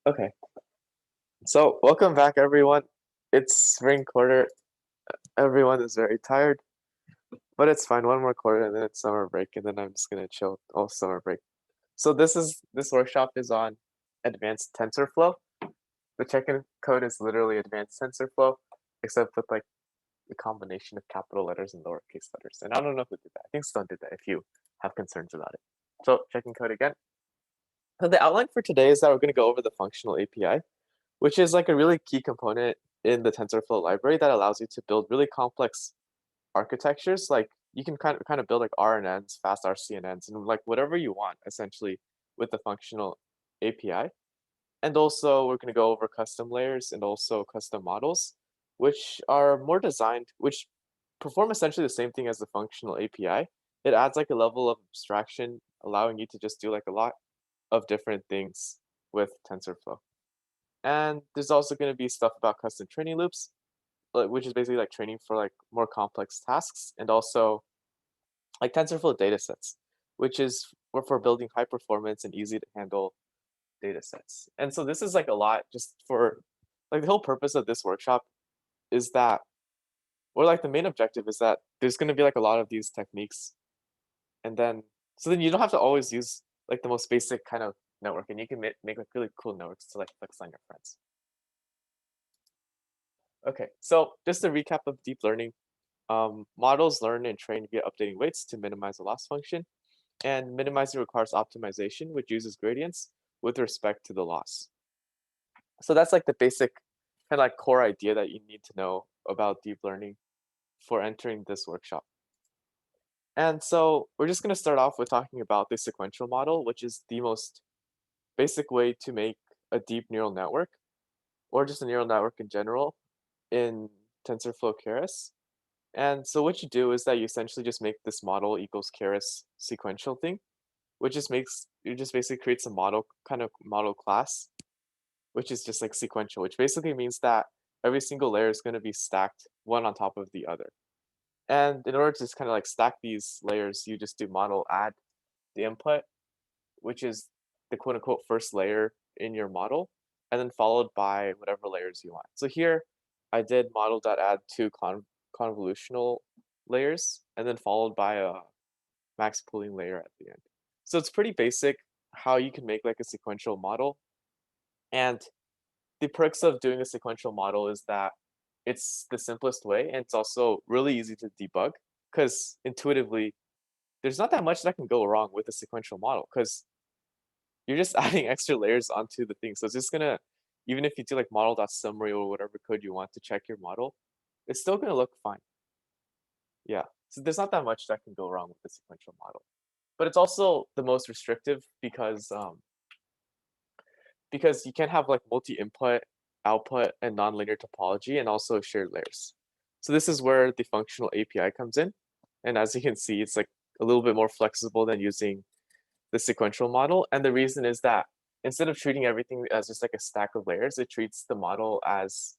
Okay, so welcome back, everyone. It's spring quarter. Everyone is very tired, but it's fine. One more quarter, and then it's summer break, and then I'm just gonna chill all summer break. So this workshop is on advanced TensorFlow. The check-in code is literally advanced TensorFlow, except with like the combination of capital letters and lowercase letters. And I don't know who did that. I think Stone did that. If you have concerns about it, so check-in code again. So the outline for today is that we're gonna go over the functional API, which is like a really key component in the TensorFlow library that allows you to build really complex architectures. Like you can kind of build like RNNs, fast RCNNs, and like whatever you want essentially with the functional API. And also we're going to go over custom layers and also custom models, which are more designed, which perform essentially the same thing as the functional API. It adds like a level of abstraction, allowing you to just do like a lot of different things with TensorFlow. And there's also going to be stuff about custom training loops, which is basically like training for like more complex tasks, and also like TensorFlow datasets, which is for building high performance and easy to handle datasets. And so this is like a lot just for like the whole purpose of this workshop is that, or like the main objective is that there's going to be like a lot of these techniques, and then so then you don't have to always use like the most basic kind of network, and you can make like really cool networks to like flex on your friends. Okay, so just a recap of deep learning. Models learn and train via updating weights to minimize the loss function, and minimizing requires optimization, which uses gradients with respect to the loss. So that's like the basic kind of like core idea that you need to know about deep learning for entering this workshop. And so we're just going to start off with talking about the sequential model, which is the most basic way to make a deep neural network, or just a neural network in general, in TensorFlow Keras. And so what you do is that you essentially just make this model equals Keras sequential thing, which just makes, you just basically creates a model, kind of model class, which is just like sequential, which basically means that every single layer is going to be stacked one on top of the other. And in order to just kind of like stack these layers, you just do model add the input, which is the quote unquote first layer in your model, and then followed by whatever layers you want. So here I did model.add two convolutional layers, and then followed by a max pooling layer at the end. So it's pretty basic how you can make like a sequential model. And the perks of doing a sequential model is that it's the simplest way, and it's also really easy to debug because intuitively there's not that much that can go wrong with a sequential model because you're just adding extra layers onto the thing. So it's just gonna, even if you do like model.summary or whatever code you want to check your model, it's still gonna look fine. Yeah. So there's not that much that can go wrong with the sequential model. But it's also the most restrictive because you can't have like multi-input, output, and nonlinear topology, and also shared layers. So this is where the functional API comes in. And as you can see, it's like a little bit more flexible than using the sequential model. And the reason is that instead of treating everything as just like a stack of layers, it treats the model as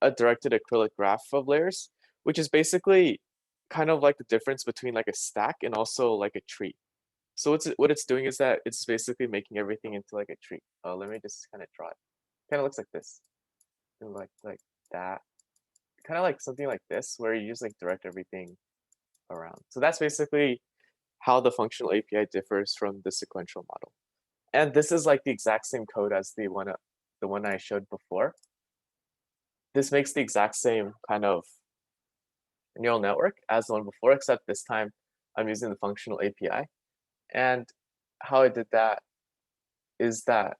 a directed acrylic graph of layers, which is basically kind of like the difference between like a stack and also like a tree. So what it's doing is that it's basically making everything into like a tree. Let me just kind of draw it. Kind of looks like this, and like that. Kind of like something like this, where you just like direct everything around. So that's basically how the functional API differs from the sequential model. And this is like the exact same code as the one I showed before. This makes the exact same kind of neural network as the one before, except this time I'm using the functional API. And how I did that is that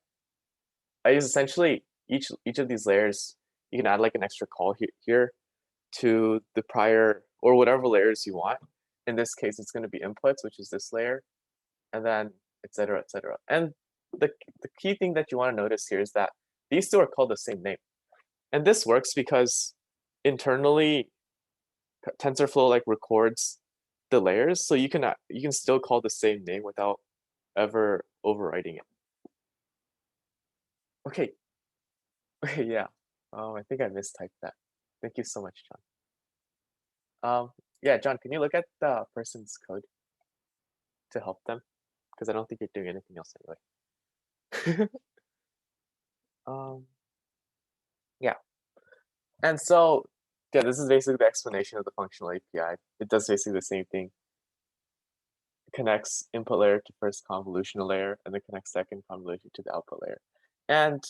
I use essentially each of these layers. You can add like an extra call here to the prior or whatever layers you want. In this case, it's going to be inputs, which is this layer, and then et cetera, et cetera. And the key thing that you want to notice here is that these two are called the same name. And this works because internally TensorFlow like records the layers, so you can still call the same name without ever overwriting it. Okay, okay, yeah. I think I mistyped that. Thank you so much, John. Yeah, John, can you look at the person's code to help them? Because I don't think you're doing anything else anyway. Um, yeah. And so, yeah, this is basically the explanation of the functional API. It does basically the same thing. It connects input layer to first convolutional layer, and then connects second convolution to the output layer. And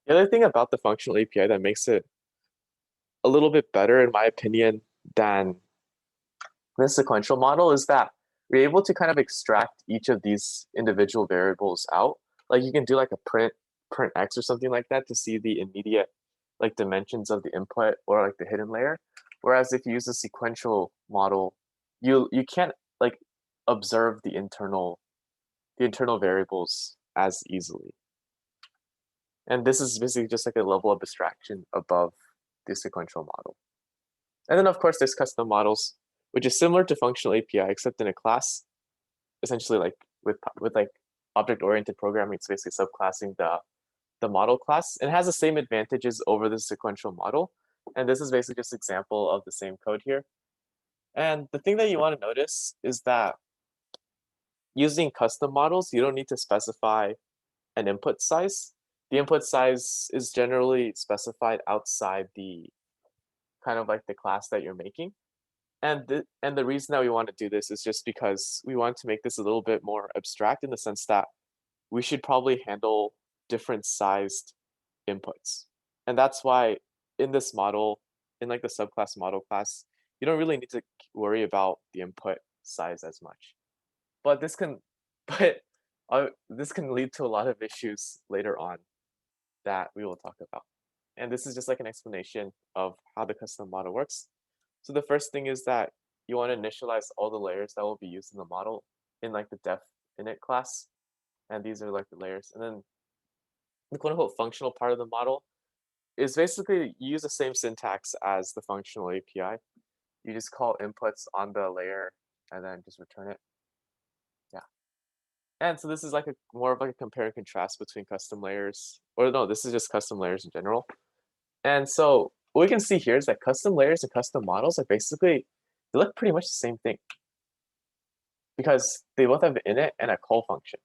the other thing about the functional API that makes it a little bit better, in my opinion, than the sequential model is that you're able to kind of extract each of these individual variables out. Like you can do like a print X or something like that to see the immediate like dimensions of the input or like the hidden layer. Whereas if you use a sequential model, you can't like observe the internal variables as easily. And this is basically just like a level of abstraction above the sequential model. And then of course there's custom models, which is similar to functional API, except in a class, essentially like with like object-oriented programming, it's basically subclassing the model class. And it has the same advantages over the sequential model. And this is basically just an example of the same code here. And the thing that you want to notice is that using custom models, you don't need to specify an input size. The input size is generally specified outside the kind of like the class that you're making. And the reason that we want to do this is just because we want to make this a little bit more abstract in the sense that we should probably handle different sized inputs. And that's why in this model, in like the subclass model class, you don't really need to worry about the input size as much. But this can, but this can lead to a lot of issues later on that we will talk about. And this is just like an explanation of how the custom model works. So the first thing is that you want to initialize all the layers that will be used in the model in like the def init class. And these are like the layers. And then the quote unquote functional part of the model is basically you use the same syntax as the functional API. You just call inputs on the layer and then just return it. Yeah. And so this is like a more of like a compare and contrast between custom layers, or no, this is just custom layers in general. And so what we can see here is that custom layers and custom models are basically, they look pretty much the same thing because they both have an init and a call function.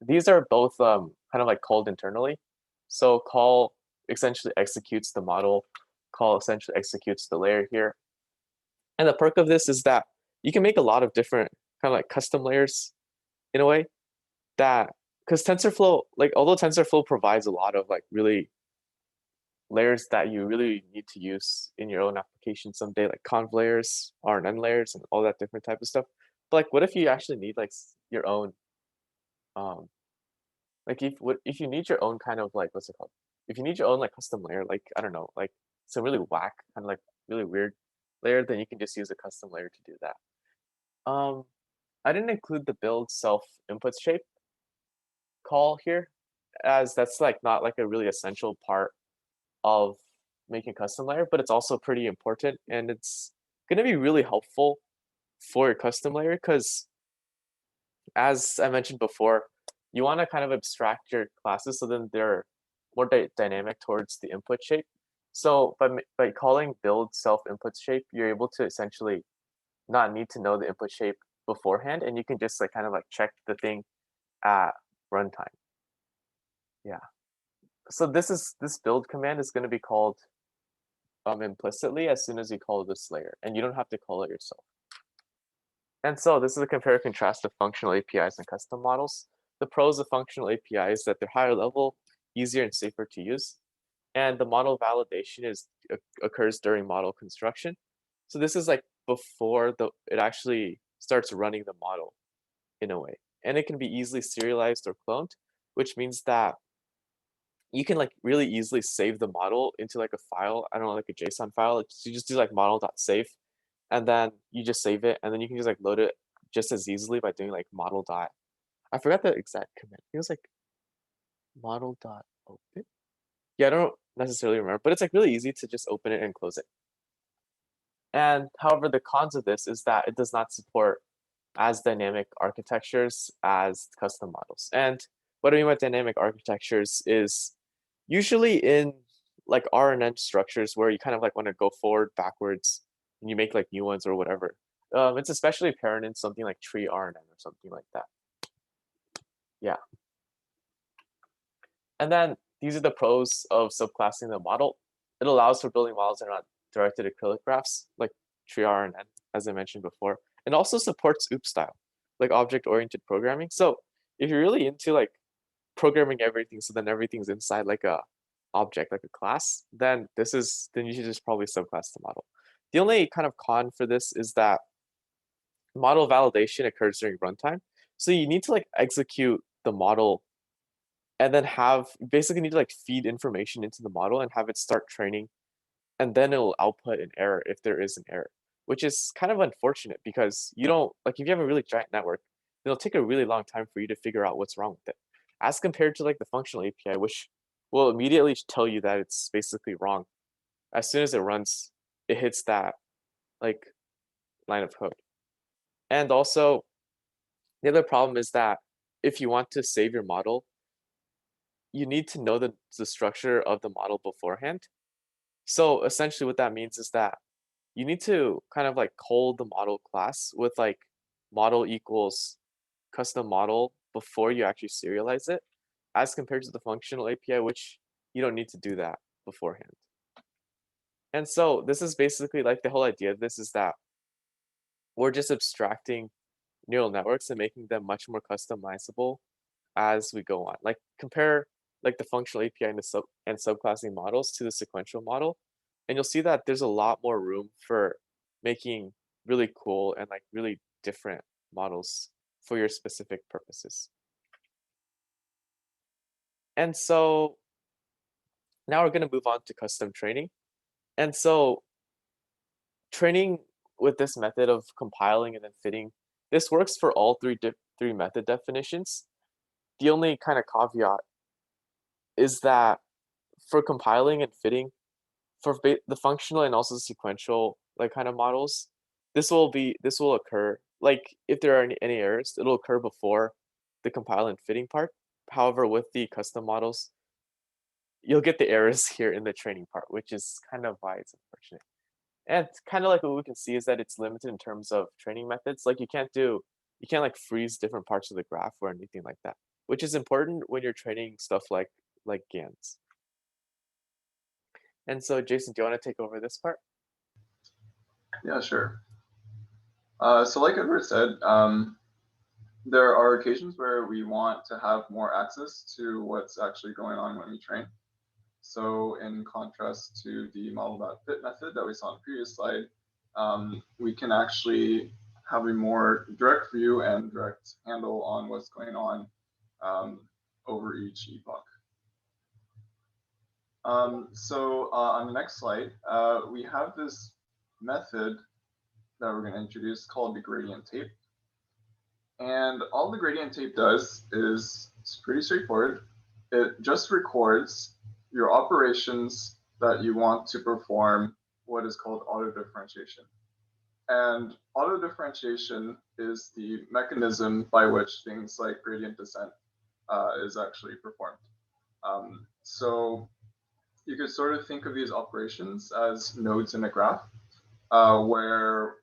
These are both kind of like called internally. So call essentially executes the model, call essentially executes the layer here. And the perk of this is that you can make a lot of different kind of like custom layers in a way that, because TensorFlow, like although TensorFlow provides a lot of like really layers that you really need to use in your own application someday, like conv layers, RNN layers, and all that different type of stuff. But like, what if you actually need like your own, um, like if you need your own kind of like what's it called? If you need your own like custom layer, like I don't know, like some really whack kind of like really weird layer, then you can just use a custom layer to do that. I didn't include the build self input shape call here, as that's like not like a really essential part of making custom layer, but it's also pretty important and it's going to be really helpful for your custom layer because as I mentioned before, you want to kind of abstract your classes so then they're more dynamic towards the input shape. So by calling build self input shape, you're able to essentially not need to know the input shape beforehand, and you can just like kind of like check the thing at runtime. Yeah. So this build command is going to be called implicitly as soon as you call this layer, and you don't have to call it yourself. And so this is a compare and contrast of functional APIs and custom models. The pros of functional API is that they're higher level, easier and safer to use. And the model validation occurs during model construction. So this is like before it actually starts running the model in a way. And it can be easily serialized or cloned, which means that you can like really easily save the model into like a file, I don't know, like a JSON file. You just do like model.save and then you just save it and then you can just like load it just as easily by doing like model dot. I forgot the exact command. It was like model dot open. Yeah, I don't necessarily remember, but it's like really easy to just open it and close it. And however, the cons of this is that it does not support as dynamic architectures as custom models. And what I mean by dynamic architectures is usually in like RNN structures where you kind of like want to go forward, backwards, and you make like new ones or whatever. It's especially apparent in something like tree RNN or something like that. Yeah. And then these are the pros of subclassing the model. It allows for building models that are not directed acrylic graphs, like TreeRNN, as I mentioned before. And also supports OOP style, like object-oriented programming. So if you're really into like programming everything, so then everything's inside like a object, like a class, then you should just probably subclass the model. The only kind of con for this is that model validation occurs during runtime. So you need to like execute the model and then basically need to like feed information into the model and have it start training, and then it will output an error if there is an error, which is kind of unfortunate because you don't like if you have a really giant network, it'll take a really long time for you to figure out what's wrong with it, as compared to like the functional API, which will immediately tell you that it's basically wrong as soon as it runs. It hits that like line of code. And also, the other problem is that if you want to save your model, you need to know the structure of the model beforehand. So essentially what that means is that you need to kind of like call the model class with like model equals custom model before you actually serialize it, as compared to the functional API, which you don't need to do that beforehand. And so this is basically like the whole idea of this is that we're just abstracting neural networks and making them much more customizable as we go on. Like compare like the functional API and subclassing models to the sequential model, and you'll see that there's a lot more room for making really cool and like really different models for your specific purposes. And so now we're going to move on to custom training. And so training with this method of compiling and then fitting, this works for all three method definitions. The only kind of caveat is that for compiling and fitting, for the functional and also sequential like kind of models, this will occur like if there are any errors, it'll occur before the compile and fitting part. However, with the custom models, you'll get the errors here in the training part, which is kind of why it's unfortunate. And kind of like what we can see is that it's limited in terms of training methods. Like you can't like freeze different parts of the graph or anything like that, which is important when you're training stuff like GANs. And so, Jason, do you want to take over this part? Yeah, sure. So like Edward said, there are occasions where we want to have more access to what's actually going on when we train. So in contrast to the model.fit method that we saw in the previous slide, we can actually have a more direct view and direct handle on what's going on over each epoch. So on the next slide, we have this method that we're going to introduce called the gradient tape. And all the gradient tape does is it's pretty straightforward. It just records your operations that you want to perform what is called auto differentiation. And auto differentiation is the mechanism by which things like gradient descent is actually performed. So you could sort of think of these operations as nodes in a graph, where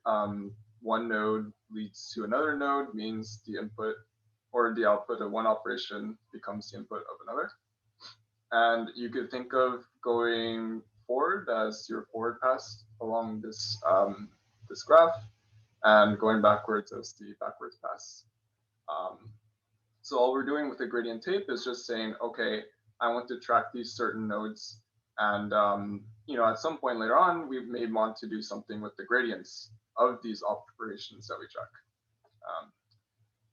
one node leads to another node, means the input or the output of one operation becomes the input of another. And you could think of going forward as your forward pass along this this graph, and going backwards as the backwards pass. So all we're doing with the gradient tape is just saying, okay, I want to track these certain nodes, and at some point later on, we may want to do something with the gradients of these operations that we track.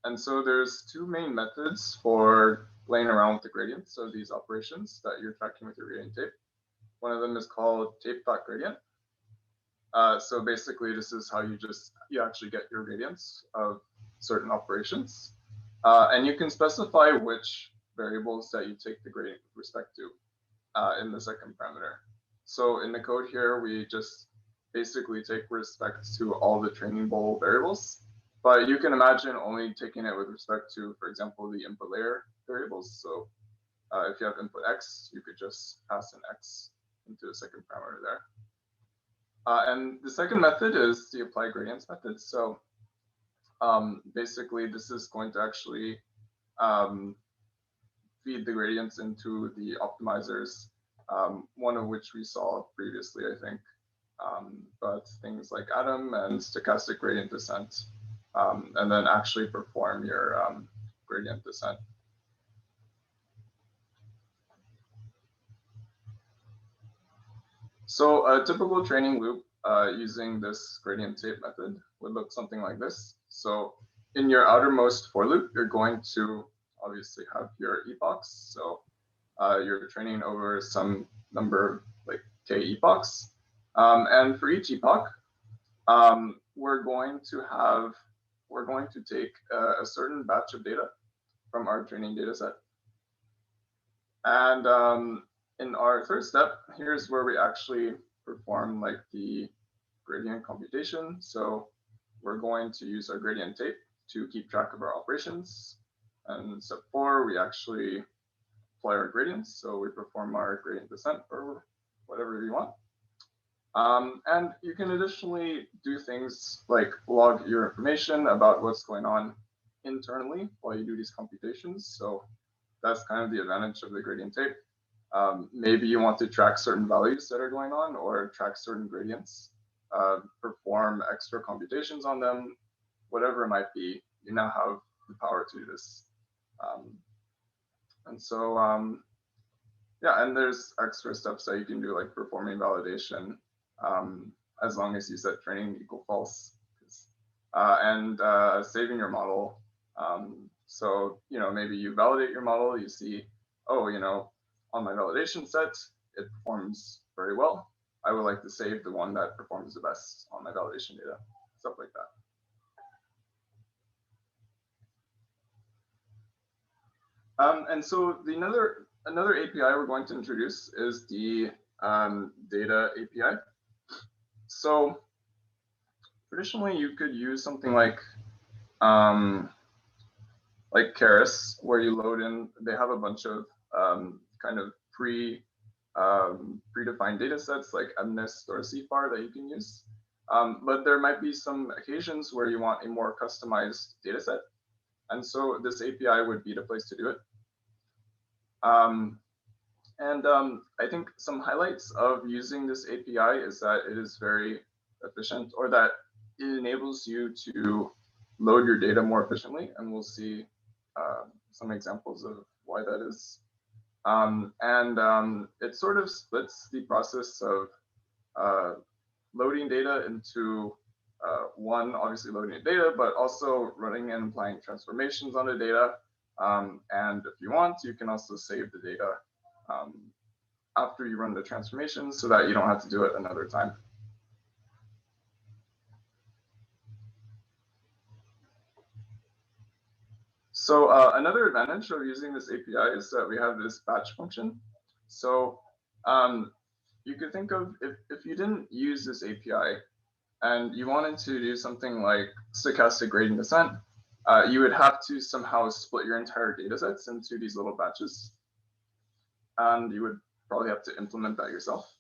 And so there's two main methods for playing around with the gradients of these operations that you're tracking with your gradient tape. One of them is called tape.gradient. So basically, this is how you actually get your gradients of certain operations. And you can specify which variables that you take the gradient with respect to in the second parameter. So in the code here, we just basically take respect to all the training bowl variables. But you can imagine only taking it with respect to, for example, the input layer variables. So if you have input x, you could just pass an x into the second parameter there. And the second method is the apply gradients method. So basically, this is going to actually feed the gradients into the optimizers, one of which we saw previously, I think. But things like atom and stochastic gradient descent, and then actually perform your gradient descent. So a typical training loop using this gradient tape method would look something like this. So in your outermost for loop, you're going to obviously have your epochs. So you're training over some number like k epochs. And for each epoch, we're going to take a certain batch of data from our training data set. And in our third step, here's where we actually perform like the gradient computation. So we're going to use our gradient tape to keep track of our operations. And step 4, we actually apply our gradients. So we perform our gradient descent or whatever you want. And you can additionally do things like log your information about what's going on internally while you do these computations. So that's kind of the advantage of the gradient tape. Maybe you want to track certain values that are going on or track certain gradients, perform extra computations on them, whatever it might be, you now have the power to do this. Yeah, and there's extra steps that you can do, like performing validation, as long as you set training equal false, and saving your model. So, maybe you validate your model, you see, oh, on my validation set, it performs very well. I would like to save the one that performs the best on my validation data, stuff like that. And so another API we're going to introduce is the data API. So traditionally, you could use something like Keras, where you load in. They have a bunch of kind of predefined data sets like MNIST or CFAR that you can use. But there might be some occasions where you want a more customized data set. And so this API would be the place to do it. I think some highlights of using this API is that it is very efficient, or that it enables you to load your data more efficiently. And we'll see some examples of why that is. It sort of splits the process of loading data into one, obviously loading the data, but also running and applying transformations on the data. And if you want, you can also save the data after you run the transformation so that you don't have to do it another time. So another advantage of using this API is that we have this batch function. So you could think of, if you didn't use this API and you wanted to do something like stochastic gradient descent, you would have to somehow split your entire data sets into these little batches. And you would probably have to implement that yourself.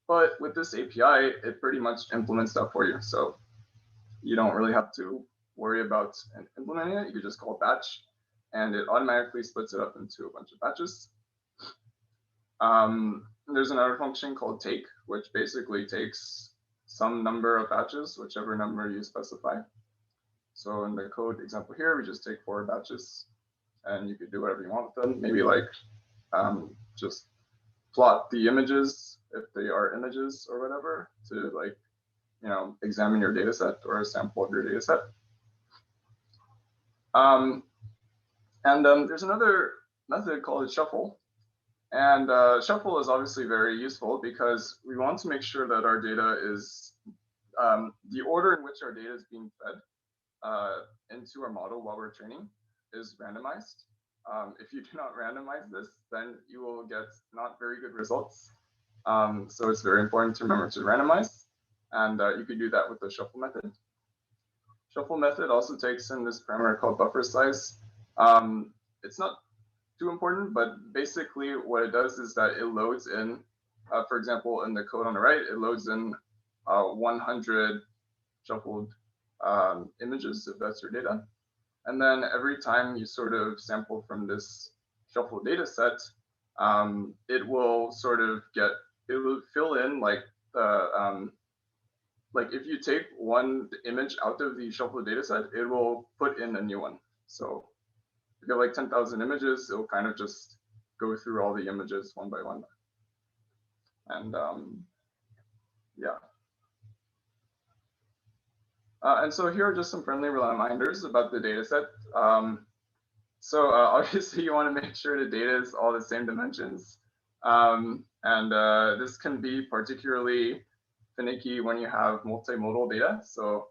But with this API, it pretty much implements that for you. So you don't really have to worry about implementing it. You could just call batch, and it automatically splits it up into a bunch of batches. There's another function called take, which basically takes some number of batches, whichever number you specify. So in the code example here, we just take 4 batches, and you could do whatever you want with them. Maybe like just plot the images if they are images or whatever to examine your data set or a sample of your data set. There's another method called shuffle. And shuffle is obviously very useful because we want to make sure that our data is, the order in which our data is being fed into our model while we're training is randomized. If you do not randomize this, then you will get not very good results. So it's very important to remember to randomize. And you could do that with the shuffle method. Shuffle method also takes in this parameter called buffer size. It's not too important, but basically what it does is that it loads in, for example, in the code on the right, it loads in 100 shuffled images, if that's your data. And then every time you sort of sample from this shuffle dataset, it will sort of it will fill in like the, like if you take one image out of the shuffle dataset, it will put in a new one. So if you have like 10,000 images, it will kind of just go through all the images one by one. And yeah. And so here are just some friendly reminders about the dataset. So obviously you want to make sure the data is all the same dimensions. This can be particularly finicky when you have multimodal data. So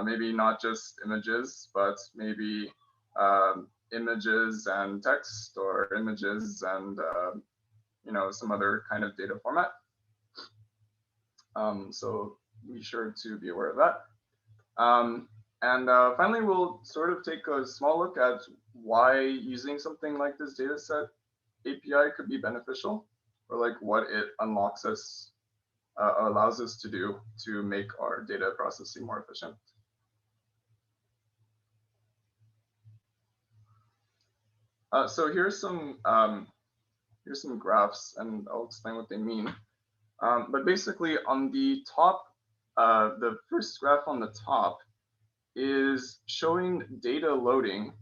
maybe not just images, but maybe images and text, or images and some other kind of data format. So be sure to be aware of that. Finally, we'll sort of take a small look at why using something like this dataset API could be beneficial, or like what it unlocks us, allows us to do to make our data processing more efficient. So here's some graphs, and I'll explain what they mean. But basically, on the top, the first graph on the top is showing data loading,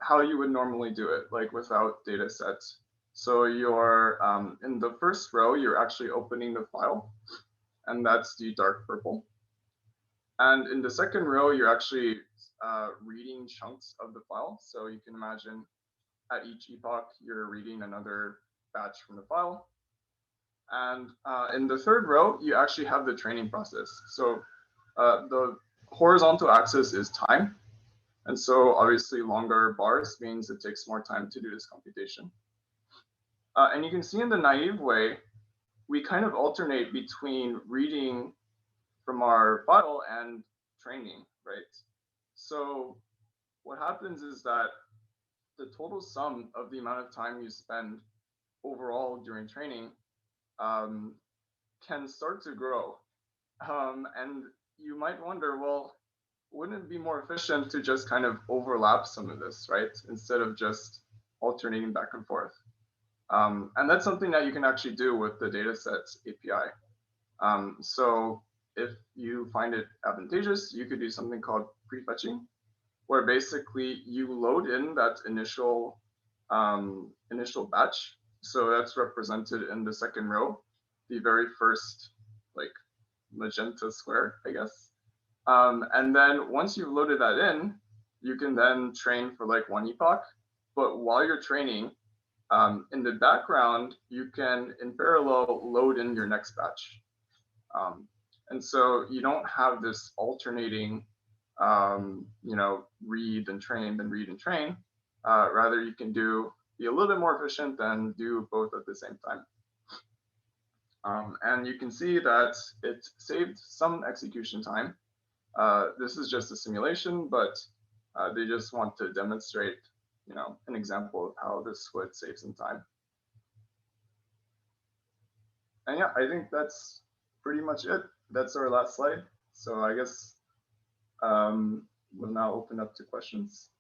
how you would normally do it, like without data sets. So you're in the first row, you're actually opening the file, and that's the dark purple. And in the second row, you're actually reading chunks of the file. So you can imagine at each epoch, you're reading another batch from the file. And in the third row, you actually have the training process. So the horizontal axis is time. And so obviously longer bars means it takes more time to do this computation. And you can see in the naive way, we kind of alternate between reading from our file and training, right? So what happens is that the total sum of the amount of time you spend overall during training can start to grow. And you might wonder, well, wouldn't it be more efficient to just kind of overlap some of this, right? Instead of just alternating back and forth. And that's something that you can actually do with the datasets API. So if you find it advantageous, you could do something called prefetching, where basically you load in that initial batch. So that's represented in the second row, the very first like magenta square, I guess. And then once you've loaded that in, you can then train for like one epoch. But while you're training, in the background, you can in parallel load in your next batch. And so you don't have this alternating, read and train, then read and train. Rather, you can be a little bit more efficient and do both at the same time. And you can see that it saved some execution time. This is just a simulation, but they just want to demonstrate, an example of how this would save some time. And yeah, I think that's pretty much it. That's our last slide. So I guess we'll now open up to questions.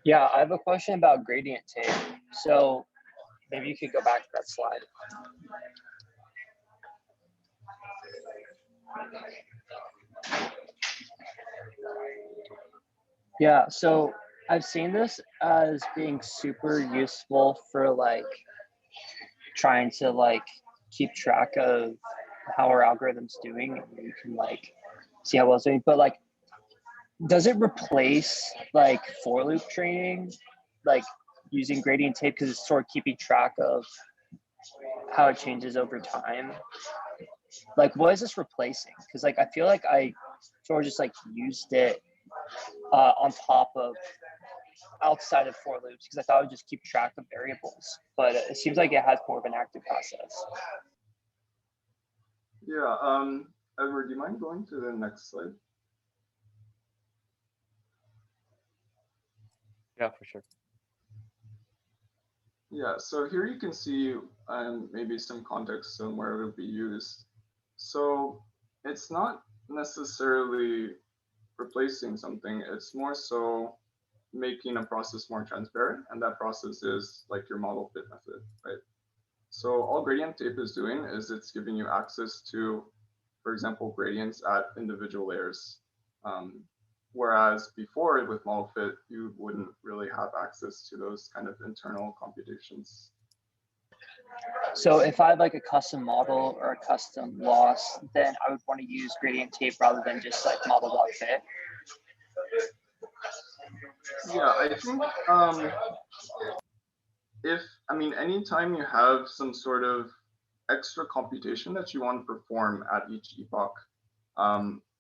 Yeah, I have a question about gradient tape. So maybe you could go back to that slide. Yeah, so I've seen this as being super useful for like trying to like keep track of how our algorithm's doing, and you can like see how well it's doing. But like, does it replace like for loop training, like using gradient tape, because it's sort of keeping track of how it changes over time? Like, what is this replacing? Because like I feel like I sort of just like used it on top of outside of for loops, because I thought I would just keep track of variables, but it seems like it has more of an active process. Yeah, Edward, do you mind going to the next slide? Yeah, for sure. Yeah, so here you can see maybe some context on where it will be used. So it's not necessarily replacing something, it's more so making a process more transparent, and that process is like your model fit method, right? So all gradient tape is doing is it's giving you access to, for example, gradients at individual layers. Whereas before with model fit, you wouldn't really have access to those kind of internal computations. So if I have like a custom model or a custom loss, then I would want to use gradient tape rather than just like model.fit. Yeah, I think anytime you have some sort of extra computation that you want to perform at each epoch,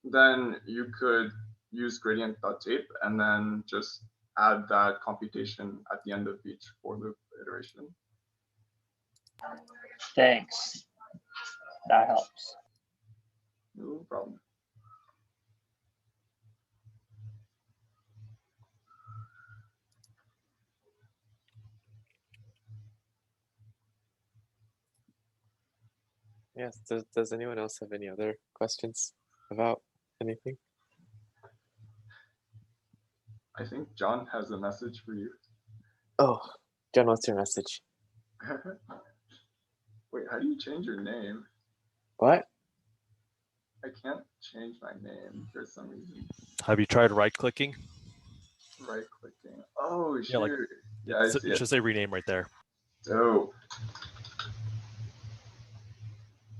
then you could use gradient.tape and then just add that computation at the end of each for loop iteration. Thanks. That helps. No problem. Yes. Does anyone else have any other questions about anything? I think John has a message for you. Oh, John, what's your message? Wait, how do you change your name? What? I can't change my name for some reason. Have you tried right-clicking? Right-clicking. Oh, Yeah, shoot. like, Yeah, I see it it. should say rename right there. Dope.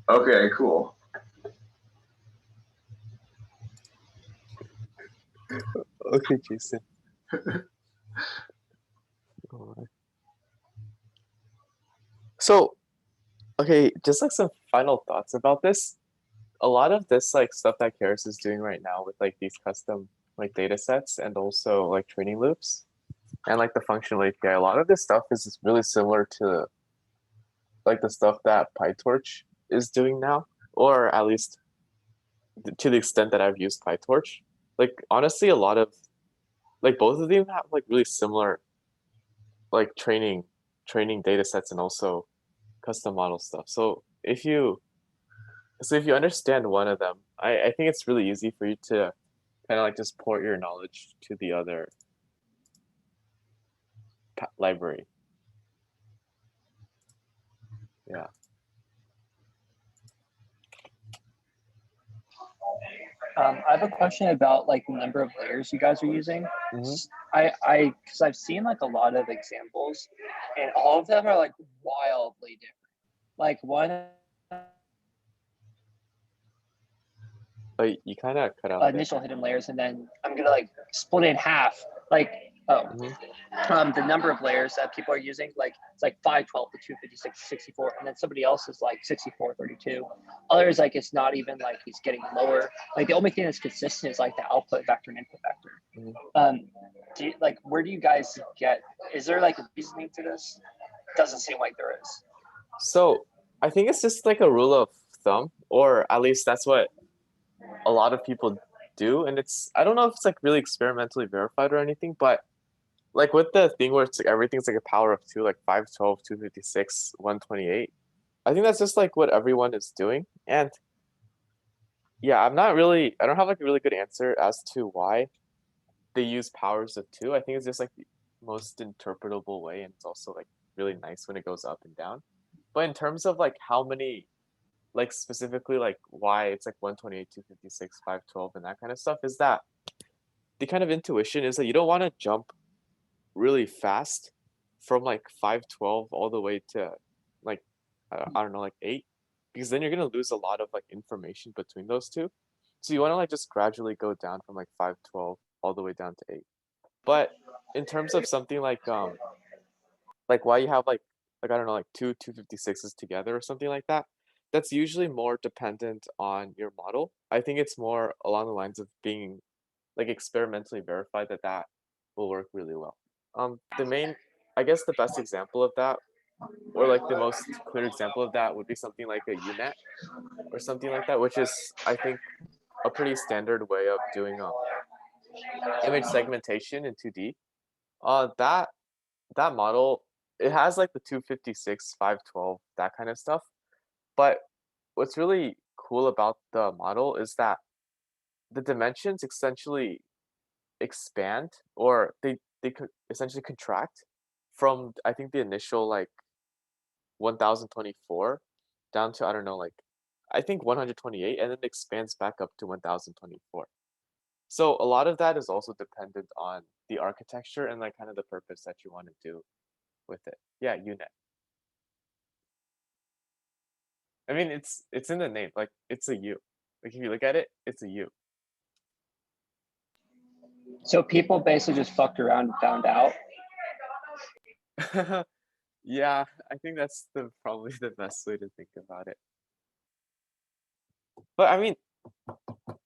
Okay, cool. Okay, Jason. So, okay, just like some final thoughts about this. A lot of this like stuff that Keras is doing right now with like these custom like data sets and also like training loops and like the functional API, a lot of this stuff is really similar to like the stuff that PyTorch is doing now, or at least to the extent that I've used PyTorch. Like honestly, a lot of like both of them have like really similar like training data sets and also custom model stuff. So if you understand one of them, I think it's really easy for you to kind of like just port your knowledge to the other library. Yeah. I have a question about like the number of layers you guys are using. Because I've seen like a lot of examples, and all of them are like wildly different. Like one But you kind of cut out initial hidden layers, and then I'm gonna like split it in half. Like the number of layers that people are using, like it's like 512 to 256 64, and then somebody else is like 64 32. Others like it's not even like he's getting lower. Like the only thing that's consistent is like the output vector and input vector. Do you, like where do you guys get? Is there like a reasoning to this? Doesn't seem like there is. So I think it's just like a rule of thumb, or at least that's what a lot of people do, and it's I don't know if it's like really experimentally verified or anything, but like with the thing where it's like everything's like a power of 2, like 512, 256, 128. I think that's just like what everyone is doing. And yeah, I don't have like a really good answer as to why they use powers of 2. I think it's just like the most interpretable way, and it's also like really nice when it goes up and down. But in terms of like how many, like specifically like why it's like 128, 256, 512 and that kind of stuff, is that the kind of intuition is that you don't want to jump really fast from like 512 all the way to like I don't know, like 8, because then you're gonna lose a lot of like information between those two. So you want to like just gradually go down from like 512 all the way down to 8. But in terms of something like why you have like I don't know, like 256s together or something like that, that's usually more dependent on your model. I think it's more along the lines of being like experimentally verified that that will work really well. I guess the best example of that, or like the most clear example of that, would be something like a UNet or something like that, which is I think a pretty standard way of doing image segmentation in 2D. That model, it has like the 256, 512, that kind of stuff. But what's really cool about the model is that the dimensions essentially expand, or they could essentially contract from, I think, the initial like 1024 down to, I don't know, like I think 128, and then it expands back up to 1024. So a lot of that is also dependent on the architecture and like kind of the purpose that you want to do with it. Yeah, UNet. I mean, it's in the name, like it's a U. Like if you look at it, it's a U. So people basically just fucked around and found out. Yeah, I think that's probably the best way to think about it. But I mean,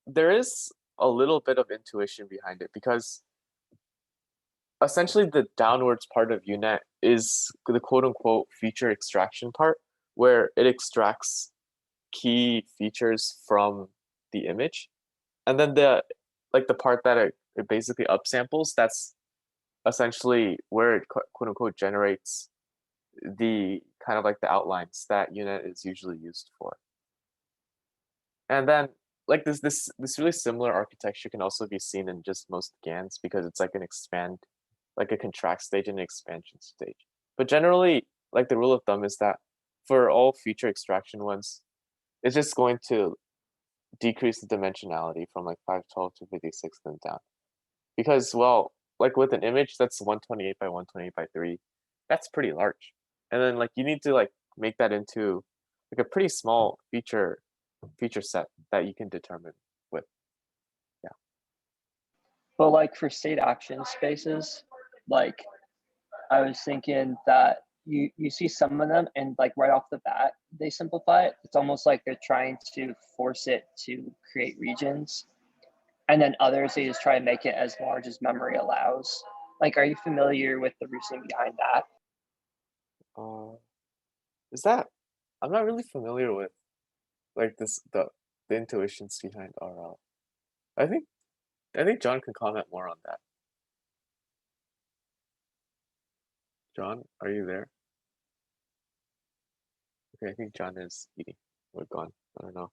there is a little bit of intuition behind it, because essentially the downwards part of UNet is the quote unquote feature extraction part, where it extracts key features from the image. And then the part that it basically upsamples, that's essentially where it quote unquote generates the kind of like the outlines that UNet is usually used for. And then like this really similar architecture can also be seen in just most GANs, because it's like a contract stage and an expansion stage. But generally, like the rule of thumb is that for all feature extraction ones, it's just going to decrease the dimensionality from like 512 to 56 then down. Because, well, like with an image that's 128 by 128 by 3, that's pretty large. And then like you need to like make that into like a pretty small feature set that you can determine with. Yeah. But like for state action spaces, like I was thinking that you see some of them and like right off the bat, they simplify it. It's almost like they're trying to force it to create regions. And then others, they just try to make it as large as memory allows. Like, are you familiar with the reasoning behind that? Is that, I'm not really familiar with like the intuitions behind RL. I think John can comment more on that. John, are you there? Okay, I think John is eating. We're gone. I don't know.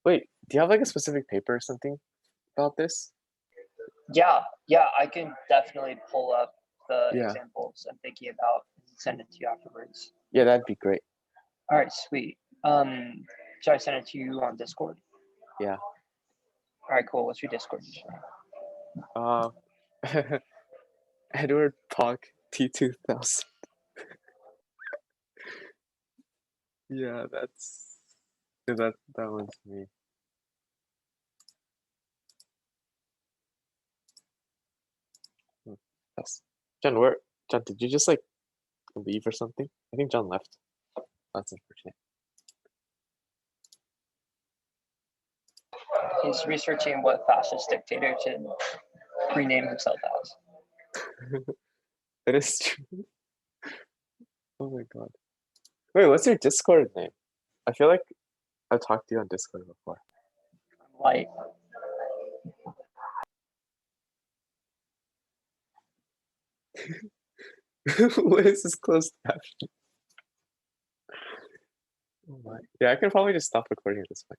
Wait, do you have like a specific paper or something about this? Yeah, I can definitely pull up the Yeah. examples I'm thinking about and send it to you afterwards. Yeah, that'd be great. All right, sweet. Should I send it to you on Discord? Yeah. All right, cool. What's your Discord? Edward Pock T2000. Yeah, that one's me. Yes. John, did you just like leave or something? I think John left. That's unfortunate. He's researching what fascist dictator to rename himself as. That is true. Oh my god. Wait, what's your Discord name? I feel like I've talked to you on Discord before. Light. What is this closed caption? Oh my. Yeah, I can probably just stop recording at this point.